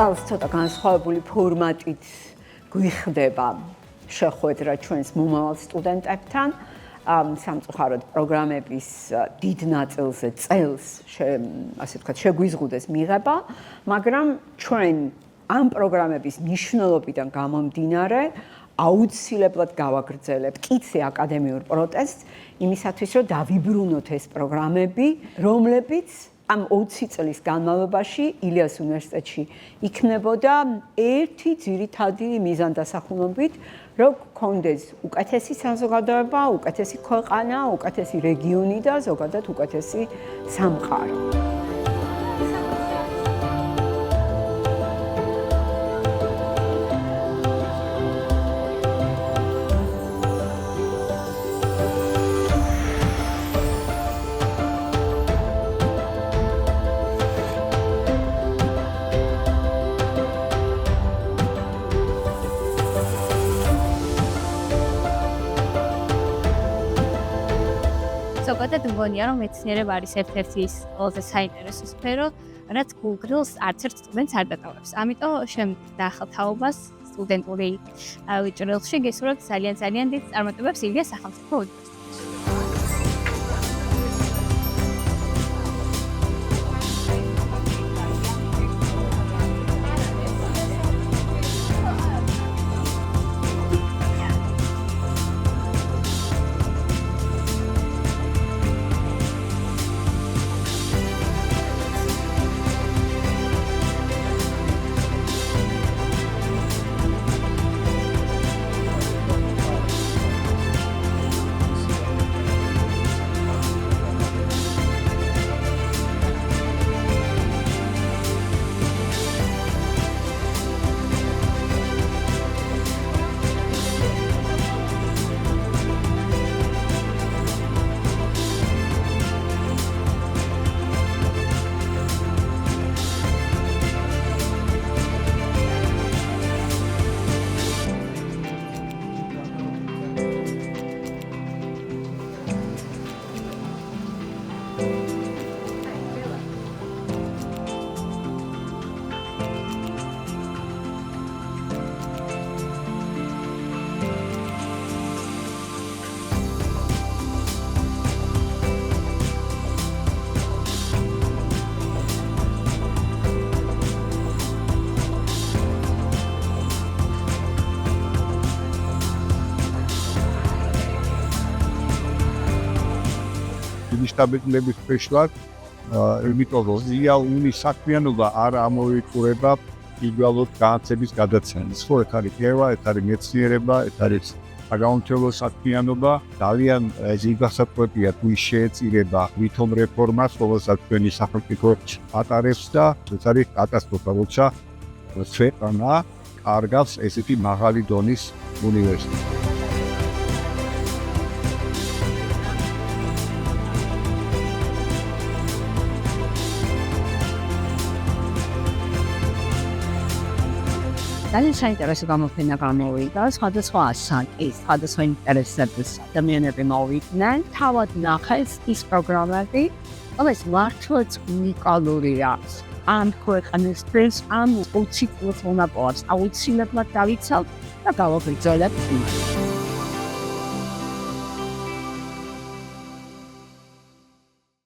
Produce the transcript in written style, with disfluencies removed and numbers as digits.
წელს ცოტა განსხვავებული ფორმატით გვიხდება შეხვედრა ჩვენს მომავალ სტუდენტებთან. სამწუხაროდ პროგრამების დიდ ნაწილზე წელს ასე ვთქვათ შეგვიზღუდეს მიღება, მაგრამ ჩვენ ამ პროგრამების მნიშვნელობიდან გამომდინარე აუცილებლად გავაგრძელებთ კიცე აკადემიურ პროტესტს იმისათვის, რომ დავიბრუნოთ ეს პროგრამები, რომლებიც ამ 20 წლის განმავლობაში ილიას უნივერსიტეტში იქნებოდა ერთი ძირითადი მიზანდასახულობით, რომ გქონდეს უკეთესი საზოგადოება, უკეთესი ქვეყანა, უკეთესი რეგიონი და ზოგადად უკეთესი სამყარო. ზოგადად მგონია, რომ მეცნიერება არის ერთ-ერთი ის ყველაზე საინტერესო სფერო, რაც გულგრილს არც ერთ სტუდენტს არ დატოვებს. ამიტომ შემდეგ დაახალთაობას სტუდენტური ჭრილში გესურვებთ ძალიან დიდ წარმატებებს ილიას სახელმწიფო უნივერსიტეტში. შტაბილების შეშლად, იმიტომ რომ რეალური საქმიანობა არ ამოიწურება იგივე განათლების გადაცემის. ხო, ეს არის კერვა, ეს არის მეცნიერება, ეს არის საგაუმრთებლო საქმიანობა, ძალიან ზიგასაკრებია თუ შეეწირება ვითომ რეფორმას, რომელსაც ჩვენი სახელმწიფო ატარებს და ეს არის კატასტროფა, როცა ქვეყანა კარგავს ესეთი მაღალი დონის უნივერსიტეტს. ძალიან საინტერესო გამოფენა გამოვიდა, სხვადასხვა ასაკის, სხვადასხვა ინტერესების ადამიანები მოვიდნენ. თავად ნახეს ის პროგრამები, რომელიც მართლაც უნიკალურია. ამ ქვეყნისთვის, ამ 20 წლის მონაპოვარს აუცილებლად დავიცავთ და გავაგრძელებთ.